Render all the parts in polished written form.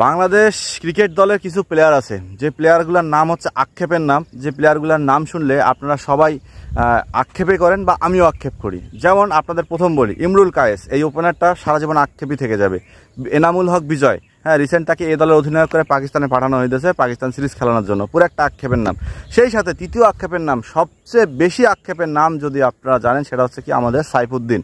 Bangladesh cricket দলের কিছু player আছে যে প্লেয়ারগুলোর নাম হচ্ছে আক্ষেপের নাম, যে প্লেয়ারগুলোর নাম শুনলে আপনারা সবাই আক্ষেপে করেন বা আমিও আক্ষেপ করি। যেমন আপনাদের প্রথম বলি ইমরুল কায়েস, এই ওপেনারটা সারা জীবন আক্ষেপই থেকে যাবে। এনামুল হক বিজয়, হ্যাঁ রিসেন্ট তাকে এই দলের অধিনায়ক করে পাকিস্তানে পাঠানো হয়েছে পাকিস্তান সিরিজ খেলানোর জন্য, পুরো একটা আক্ষেপের নাম। সেই সাথে তৃতীয় আক্ষেপের নাম, সবচেয়ে বেশি আক্ষেপের নাম যদি আপনারা জানেন সেটা হচ্ছে কি আমাদের সাইফুদ্দিন,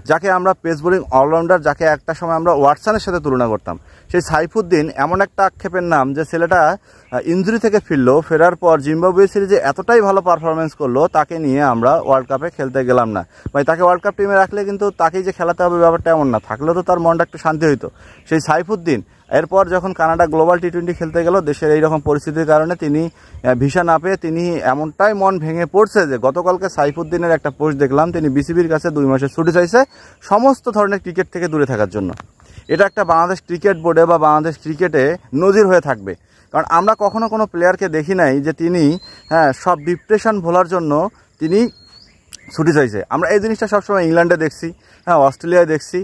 যাকে আমরা পেস বোলিং অলরাউন্ডার, যাকে একটা সময় আমরা ওয়াটসনের সাথে তুলনা করতাম। সেই সাইফুদ্দিন এমন একটা আক্ষেপের নাম যে ছেলেটা ইনজুরি থেকে ফেরার পর জিম্বাবুয়ে সিরিজে এতটাই ভালো পারফরমেন্স করলো, তাকে নিয়ে আমরা ওয়ার্ল্ড কাপে খেলতে গেলাম না। ভাই তাকে ওয়ার্ল্ড কাপ টিমে রাখলে কিন্তু তাকেই যে খেলাতে হবে ব্যাপারটা এমন না, থাকলেও তো তার মনটা একটু শান্তি হইতো। সেই সাইফুদ্দিন এরপর যখন কানাডা গ্লোবাল টি-20 খেলতে গেল, দেশের এইরকম পরিস্থিতির কারণে তিনি ভিসা না পেয়ে তিনি এমনটাই মন ভেঙে পড়ছে যে গতকালকে সাইফুদ্দিনের একটা পোস্ট দেখলাম, তিনি বিসিবির কাছে 2 মাসের ছুটি চাইছে সমস্ত ধরনের ক্রিকেট থেকে দূরে থাকার জন্য। এটা একটা বাংলাদেশ ক্রিকেট বোর্ডে বা বাংলাদেশ ক্রিকেটে নজির হয়ে থাকবে, কারণ আমরা কখনো কোনো প্লেয়ারকে দেখি নাই যে তিনি সব ডিপ্রেশন ভোলার জন্য তিনি ছুটি চাইছে। আমরা এই জিনিসটা সবসময় ইংল্যান্ডে দেখছি, অস্ট্রেলিয়ায় দেখছি,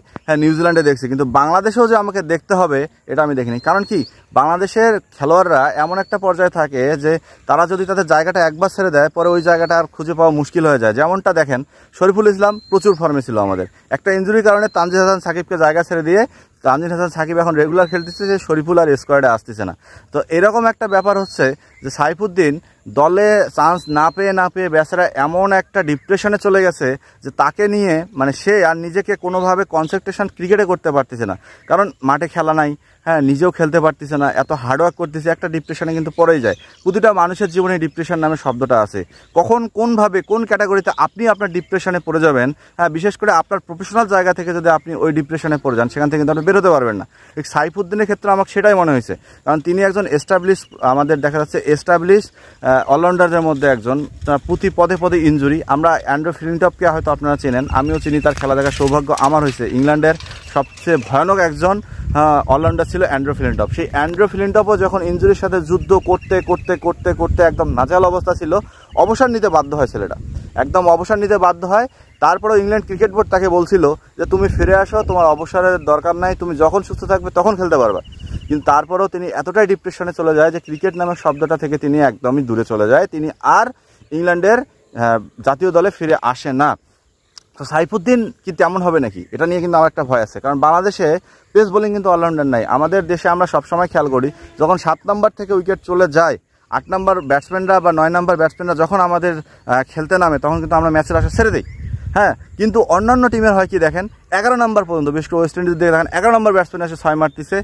নিউজিল্যান্ডে দেখছি, কিন্তু বাংলাদেশেও যে আমাকে দেখতে হবে এটা আমি দেখিনি। কারণ কি, বাংলাদেশের খেলোয়াড়রা এমন একটা পর্যায়ে থাকে যে তারা যদি তাদের জায়গাটা একবার ছেড়ে দেয় পরে ওই জায়গাটা আর খুঁজে পাওয়া মুশকিল হয়ে যায়। যেমনটা দেখেন শরীফুল ইসলাম প্রচুর ফর্মে ছিল, আমাদের একটা ইনজুরির কারণে তানজিদ হাসান সাকিবকে জায়গা ছেড়ে দিয়ে তানজিদ হাসান সাকিব এখন রেগুলার খেলতেছে, যে শরীফুল আর স্কোয়াডে আসতেছে না। তো এরকম একটা ব্যাপার হচ্ছে যে সাইফুদ্দিন দলে চান্স না পেয়ে বেচারা এমন একটা ডিপ্রেশনে চলে গেছে যে তাকে নিয়ে সে আর নিজেকে কোনোভাবে কনসেন্ট্রেশন ক্রিকেটে করতে পারতেছে না, কারণ মাঠে খেলা নাই, নিজেও খেলতে পারতেছে না, এত হার্ডওয়ার্ক করতেছে, একটা ডিপ্রেশনে কিন্তু পড়েই যায়। প্রতিটা মানুষের জীবনে ডিপ্রেশন নামে শব্দটা আছে। কখন কোনভাবে কোন ক্যাটাগরিতে আপনি আপনার ডিপ্রেশনে পড়ে যাবেন, বিশেষ করে আপনার প্রফেশনাল জায়গা থেকে যদি আপনি ওই ডিপ্রেশনে পড়ে যান, সেখান থেকে কিন্তু আপনি বেরোতে পারবেন না। ঠিক সাইফুদ্দিনের ক্ষেত্রে আমার সেটাই মনে হয়েছে, কারণ তিনি একজন এস্টাবলিশ, আমাদের দেখা যাচ্ছে এস্টাবলিশ অলরাউন্ডারের মধ্যে একজন, প্রতি পদে পদে ইনজুরি। আমরা অ্যান্ড্রু ফ্লিনটপকে হয়তো আপনারা চেনেন, আমিও চিনি, তার খেলা দেখার সৌভাগ্য আমার হয়েছে। ইংল্যান্ডের সবচেয়ে ভয়ানক একজন অলরাউন্ডার ছিল অ্যান্ড্রু ফ্লিনটপ। সেই অ্যান্ড্রু ফ্লিনটপও যখন ইনজুরির সাথে যুদ্ধ করতে করতে করতে করতে একদম নাজেহাল অবস্থা ছিল, অবসর নিতে বাধ্য হয় ছেলেটা, একদম অবসর নিতে বাধ্য হয়। তারপরেও ইংল্যান্ড ক্রিকেট বোর্ড তাকে বলছিল যে তুমি ফিরে আসো, তোমার অবসরের দরকার নাই, তুমি যখন সুস্থ থাকবে তখন খেলতে পারবা। কিন্তু তারপরেও তিনি এতটাই ডিপ্রেশনে চলে যায় যে ক্রিকেট নামের শব্দটা থেকে তিনি একদমই দূরে চলে যায়, তিনি আর ইংল্যান্ডের জাতীয় দলে ফিরে আসে না। তো সাইফুদ্দিন কি তেমন হবে নাকি, এটা নিয়ে কিন্তু আমার একটা ভয় আছে, কারণ বাংলাদেশে পেস বোলিং কিন্তু অলরাউন্ডার নাই। আমাদের দেশে আমরা সবসময় খেয়াল করি যখন 7 নম্বর থেকে উইকেট চলে যায়, 8 নম্বর ব্যাটসম্যানরা বা 9 নম্বর ব্যাটসম্যানরা যখন আমাদের খেলতে নামে, তখন কিন্তু আমরা ম্যাচের আশা ছেড়ে দিই। কিন্তু অন্যান্য টিমের হয় কি দেখেন, 11 নম্বর পর্যন্ত, বিশেষ করে ওয়েস্ট ইন্ডিজের দিকে দেখেন 11 নম্বর ব্যাটসম্যান এসে 6 মারতেছে।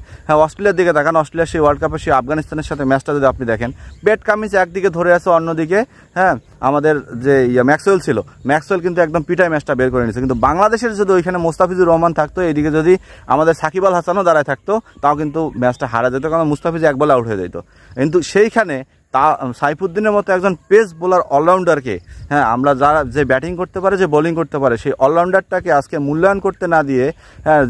অস্ট্রেলিয়ার দিকে দেখেন, অস্ট্রেলিয়ার সেই ওয়ার্ল্ড কাপে সেই আফগানিস্তানের সাথে ম্যাচটা যদি আপনি দেখেন, ব্যাট কামিজ একদিকে ধরে আছে, অন্যদিকে আমাদের যে ম্যাক্সওয়েল ছিল, ম্যাক্সওয়েল কিন্তু একদম পিটায় ম্যাচটা বের করে নিয়েছে। কিন্তু বাংলাদেশের যদি ওইখানে মোস্তাফিজুর রহমান থাকতো, এইদিকে যদি আমাদের সাকিব আল হাসানও দাঁড়ায় থাকতো, তাও কিন্তু ম্যাচটা হারা যেত, কারণ মুস্তাফিজ এক বলে আউট হয়ে যেত। কিন্তু সেইখানে সাইফুদ্দিনের মতো একজন পেস বোলার অলরাউন্ডারকে, আমরা যারা যে ব্যাটিং করতে পারে, যে বোলিং করতে পারে, সেই অলরাউন্ডারটাকে আজকে মূল্যায়ন করতে না দিয়ে,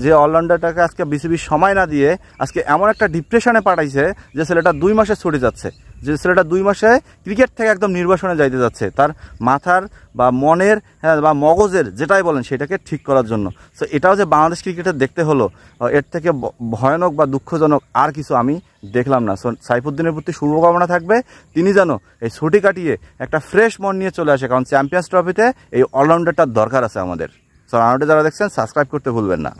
যে অলরাউন্ডারটাকে আজকে বিসিবির সময় না দিয়ে আজকে এমন একটা ডিপ্রেশনে পাঠাইছে যে ছেলেটা 2 মাসে ছুটে যাচ্ছে, যে ছেলেটা 2 মাসে ক্রিকেট থেকে একদম নির্বাসনে যাইতে যাচ্ছে, তার মাথার বা মনের বা মগজের যেটাই বলেন সেটাকে ঠিক করার জন্য। সো এটাও যে বাংলাদেশ ক্রিকেটের দেখতে হলো, এর থেকে ভয়ানক বা দুঃখজনক আর কিছু আমি দেখলাম না। সো সাইফুদ্দিনের প্রতি শুভকামনা থাকবে, তিনি যেন এই ছুটি কাটিয়ে একটা ফ্রেশ মন নিয়ে চলে আসে, কারণ চ্যাম্পিয়ন্স ট্রফিতে এই অলরাউন্ডারটার দরকার আছে আমাদের। সো আমাদের যারা দেখছেন সাবস্ক্রাইব করতে ভুলবেন না।